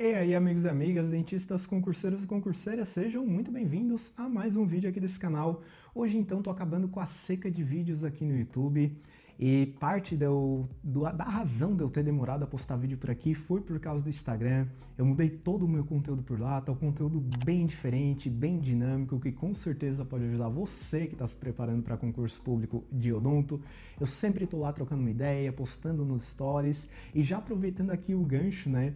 E aí, amigos e amigas, dentistas, concurseiros e concurseiras, sejam muito bem-vindos a mais um vídeo aqui desse canal. Hoje, então, tô acabando com a seca de vídeos aqui no YouTube e parte da razão de eu ter demorado a postar vídeo por aqui foi por causa do Instagram. Eu mudei todo o meu conteúdo por lá, tá um conteúdo bem diferente, bem dinâmico, que com certeza pode ajudar você que está se preparando para concurso público de odonto. Eu sempre tô lá trocando uma ideia, postando nos stories e já aproveitando aqui o gancho, né?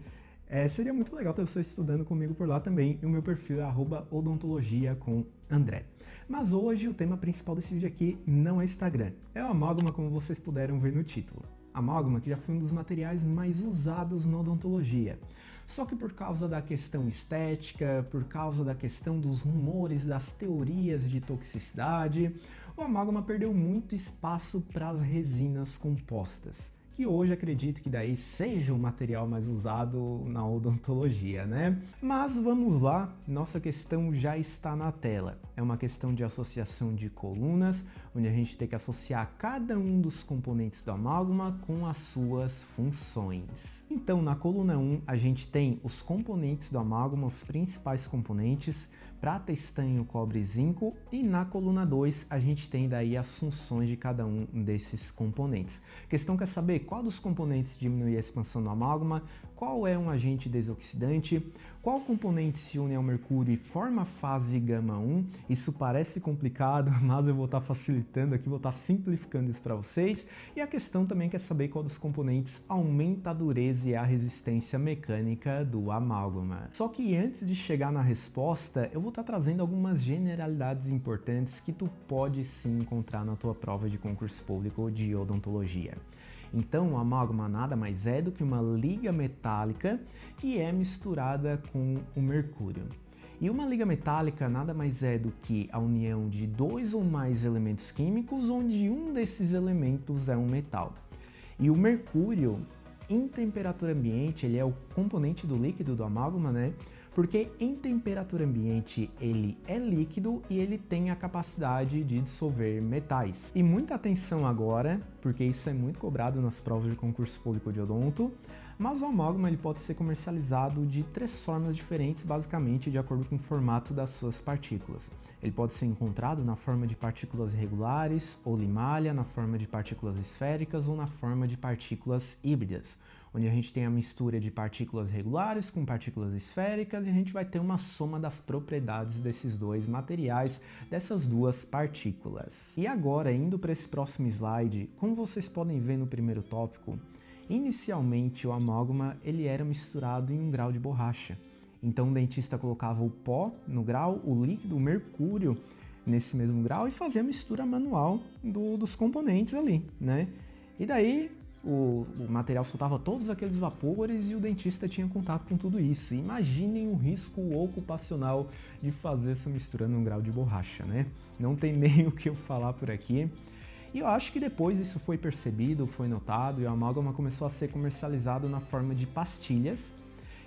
Seria muito legal ter você estudando comigo por lá também, e o meu perfil é @odontologia_com_André. Mas hoje o tema principal desse vídeo aqui não é Instagram, é o amálgama, como vocês puderam ver no título. Amálgama que já foi um dos materiais mais usados na odontologia. Só que por causa da questão estética, por causa da questão dos rumores, das teorias de toxicidade, o amálgama perdeu muito espaço para as resinas compostas, que hoje acredito que daí seja o material mais usado na odontologia, né? Mas vamos lá, nossa questão já está na tela. É uma questão de associação de colunas, onde a gente tem que associar cada um dos componentes do amálgama com as suas funções. Então, na coluna 1, a gente tem os componentes do amálgama, os principais componentes, prata, estanho, cobre e zinco, e na coluna 2 a gente tem daí as funções de cada um desses componentes. A questão quer saber qual dos componentes diminui a expansão do amálgama, qual é um agente desoxidante, qual componente se une ao mercúrio e forma a fase gama 1. Isso parece complicado, mas eu vou estar facilitando aqui, vou estar simplificando isso para vocês. E a questão também quer saber qual dos componentes aumenta a dureza e a resistência mecânica do amálgama. Só que antes de chegar na resposta, eu vou estar trazendo algumas generalidades importantes que tu pode sim encontrar na tua prova de concurso público de odontologia. Então, o amálgama nada mais é do que uma liga metálica que é misturada com o mercúrio. E uma liga metálica nada mais é do que a união de dois ou mais elementos químicos, onde um desses elementos é um metal. E o mercúrio, em temperatura ambiente, ele é o componente do líquido do amálgama, né? Porque em temperatura ambiente ele é líquido e ele tem a capacidade de dissolver metais. E muita atenção agora, porque isso é muito cobrado nas provas de concurso público de odonto, mas o amálgama ele pode ser comercializado de 3 formas diferentes, basicamente de acordo com o formato das suas partículas. Ele pode ser encontrado na forma de partículas irregulares ou limalha, na forma de partículas esféricas ou na forma de partículas híbridas, onde a gente tem a mistura de partículas regulares com partículas esféricas e a gente vai ter uma soma das propriedades desses dois materiais, dessas duas partículas. E agora, indo para esse próximo slide, como vocês podem ver no primeiro tópico, inicialmente o amálgama ele era misturado em um grau de borracha. Então o dentista colocava o pó no grau, o líquido, o mercúrio nesse mesmo grau e fazia a mistura manual dos componentes ali, né? E daí o material soltava todos aqueles vapores e o dentista tinha contato com tudo isso. Imaginem o risco ocupacional de fazer essa mistura num grau de borracha, né? Não tem nem o que eu falar por aqui. E eu acho que depois isso foi percebido, foi notado e o amálgama começou a ser comercializado na forma de pastilhas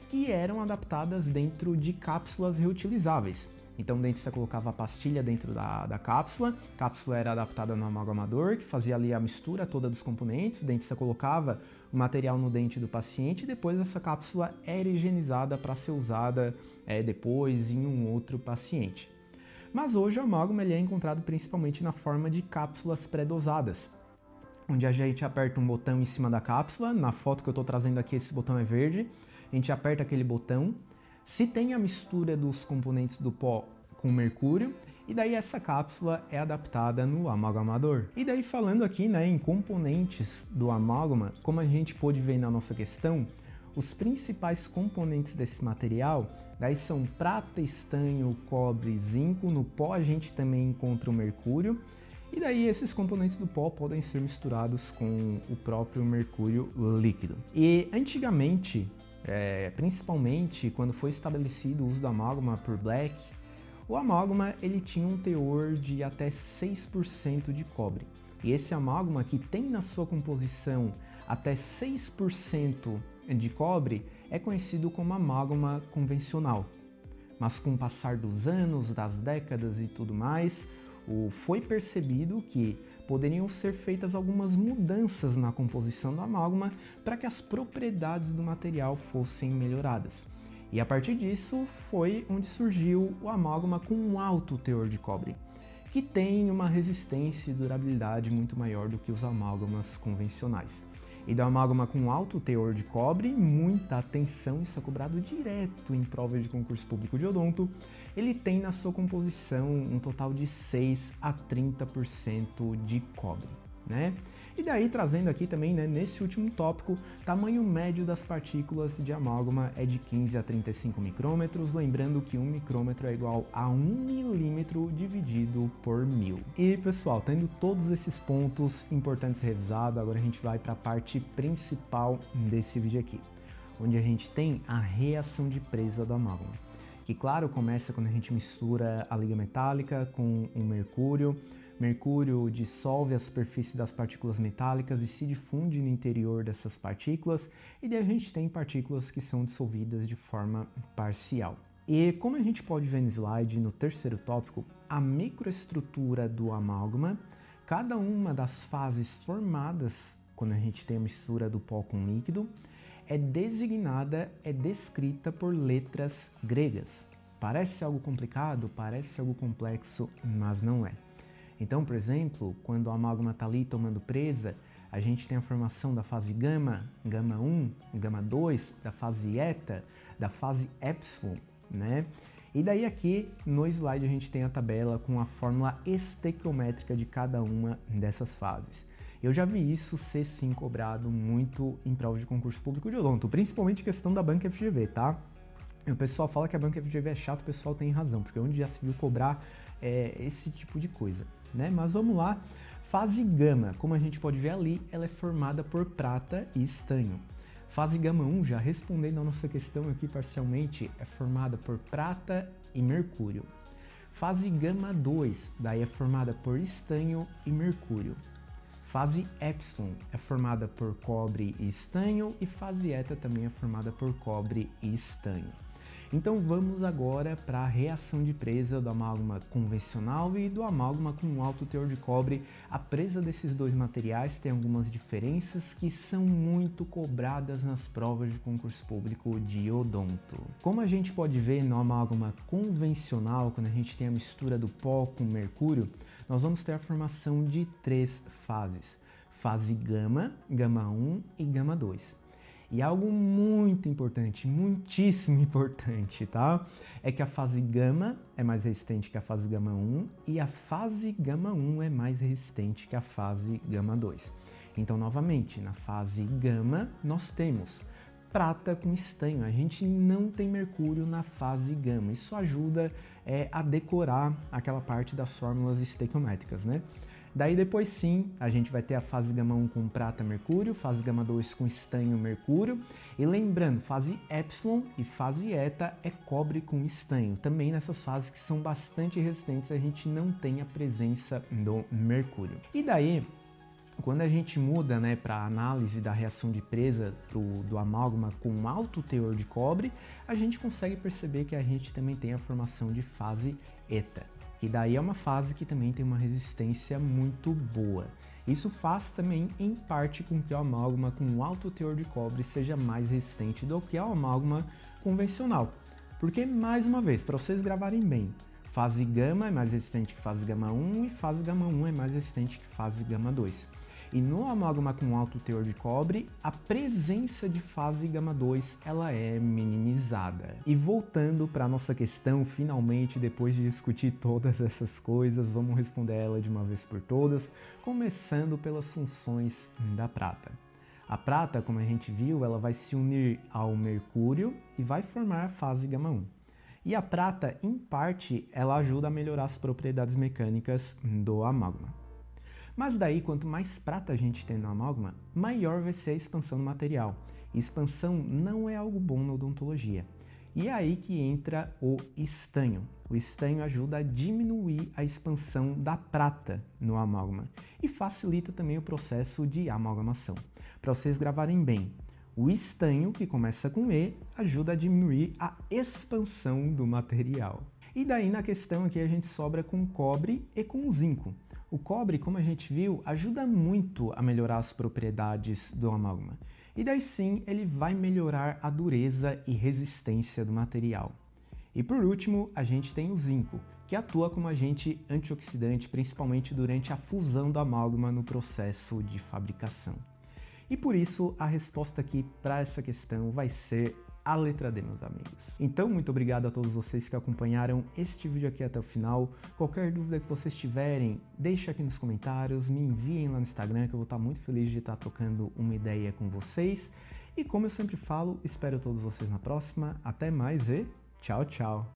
que eram adaptadas dentro de cápsulas reutilizáveis. Então o dentista colocava a pastilha dentro da cápsula, a cápsula era adaptada no amalgamador, que fazia ali a mistura toda dos componentes, o dentista colocava o material no dente do paciente e depois essa cápsula era higienizada para ser usada depois em um outro paciente. Mas hoje o amálgama ele é encontrado principalmente na forma de cápsulas pré-dosadas, onde a gente aperta um botão em cima da cápsula. Na foto que eu estou trazendo aqui, esse botão é verde, a gente aperta aquele botão, se tem a mistura dos componentes do pó com mercúrio, e daí essa cápsula é adaptada no amalgamador. E daí falando aqui, né, em componentes do amálgama, como a gente pôde ver na nossa questão, os principais componentes desse material daí são prata, estanho, cobre e zinco. No pó a gente também encontra o mercúrio. E daí esses componentes do pó podem ser misturados com o próprio mercúrio líquido. E antigamente, principalmente quando foi estabelecido o uso do amálgama por Black, o amálgama ele tinha um teor de até 6% de cobre. E esse amálgama que tem na sua composição até 6% de cobre é conhecido como amálgama convencional. Mas com o passar dos anos, das décadas e tudo mais, foi percebido que poderiam ser feitas algumas mudanças na composição do amálgama para que as propriedades do material fossem melhoradas. E a partir disso foi onde surgiu o amálgama com um alto teor de cobre, que tem uma resistência e durabilidade muito maior do que os amálgamas convencionais. E do amálgama com alto teor de cobre, muita atenção, isso é cobrado direto em provas de concurso público de odonto, ele tem na sua composição um total de 6 a 30% de cobre, né? E daí trazendo aqui também, né, nesse último tópico, tamanho médio das partículas de amálgama é de 15 a 35 micrômetros, lembrando que 1 micrômetro é igual a 1 milímetro dividido por 1000. E pessoal, tendo todos esses pontos importantes revisados, agora a gente vai para a parte principal desse vídeo aqui, onde a gente tem a reação de presa do amálgama. Que claro, começa quando a gente mistura a liga metálica com o mercúrio. Mercúrio dissolve a superfície das partículas metálicas e se difunde no interior dessas partículas, e daí a gente tem partículas que são dissolvidas de forma parcial. E como a gente pode ver no slide, no terceiro tópico, a microestrutura do amálgama, cada uma das fases formadas quando a gente tem a mistura do pó com líquido, é designada, é descrita por letras gregas. Parece algo complicado, parece algo complexo, mas não é. Então, por exemplo, quando o amálgama está ali tomando presa, a gente tem a formação da fase gama, gama 1, gama 2, da fase eta, da fase epsilon, né? E daí aqui no slide a gente tem a tabela com a fórmula estequiométrica de cada uma dessas fases. Eu já vi isso ser sim cobrado muito em provas de concurso público de odonto, principalmente questão da banca FGV, tá? E o pessoal fala que a banca FGV é chata, o pessoal tem razão, porque onde já se viu cobrar esse tipo de coisa, né? Mas vamos lá, fase gama, como a gente pode ver ali, ela é formada por prata e estanho. Fase gama 1, já respondendo a nossa questão aqui parcialmente, é formada por prata e mercúrio. Fase gama 2, daí é formada por estanho e mercúrio. Fase epsilon é formada por cobre e estanho, e fase eta também é formada por cobre e estanho. Então vamos agora para a reação de presa do amálgama convencional e do amálgama com alto teor de cobre. A presa desses dois materiais tem algumas diferenças que são muito cobradas nas provas de concurso público de odonto. Como a gente pode ver no amálgama convencional, quando a gente tem a mistura do pó com mercúrio, nós vamos ter a formação de 3 fases: fase gama, gama 1 e gama 2. E algo muito importante, muitíssimo importante, tá? É que a fase gama é mais resistente que a fase gama 1 e a fase gama 1 é mais resistente que a fase gama 2. Então, novamente, na fase gama nós temos prata com estanho, a gente não tem mercúrio na fase gama. Isso ajuda a decorar aquela parte das fórmulas estequiométricas, né? Daí depois sim, a gente vai ter a fase gama 1 com prata, mercúrio, fase gama 2 com estanho, mercúrio. E lembrando, fase epsilon e fase eta é cobre com estanho. Também nessas fases que são bastante resistentes, a gente não tem a presença do mercúrio. E daí, quando a gente muda, né, para a análise da reação de presa do amálgama com alto teor de cobre, a gente consegue perceber que a gente também tem a formação de fase eta. Que daí é uma fase que também tem uma resistência muito boa. Isso faz também, em parte, com que o amálgama com alto teor de cobre seja mais resistente do que o amálgama convencional. Porque, mais uma vez, para vocês gravarem bem, fase gama é mais resistente que fase gama 1 e fase gama 1 é mais resistente que fase gama 2. E no amálgama com alto teor de cobre, a presença de fase gama 2 ela é minimizada. E voltando para a nossa questão, finalmente, depois de discutir todas essas coisas, vamos responder ela de uma vez por todas, começando pelas funções da prata. A prata, como a gente viu, ela vai se unir ao mercúrio e vai formar a fase gama 1. E a prata, em parte, ela ajuda a melhorar as propriedades mecânicas do amálgama. Mas daí, quanto mais prata a gente tem no amálgama, maior vai ser a expansão do material. E expansão não é algo bom na odontologia. E é aí que entra o estanho. O estanho ajuda a diminuir a expansão da prata no amálgama e facilita também o processo de amalgamação. Para vocês gravarem bem, o estanho, que começa com E, ajuda a diminuir a expansão do material. E daí na questão aqui a gente sobra com cobre e com zinco. O cobre, como a gente viu, ajuda muito a melhorar as propriedades do amálgama. E daí sim ele vai melhorar a dureza e resistência do material. E por último, a gente tem o zinco, que atua como agente antioxidante, principalmente durante a fusão do amálgama no processo de fabricação. E por isso, a resposta aqui para essa questão vai ser a letra D, meus amigos. Então, muito obrigado a todos vocês que acompanharam este vídeo aqui até o final. Qualquer dúvida que vocês tiverem, deixa aqui nos comentários, me enviem lá no Instagram, que eu vou estar muito feliz de estar trocando uma ideia com vocês. E como eu sempre falo, espero todos vocês na próxima. Até mais e tchau, tchau!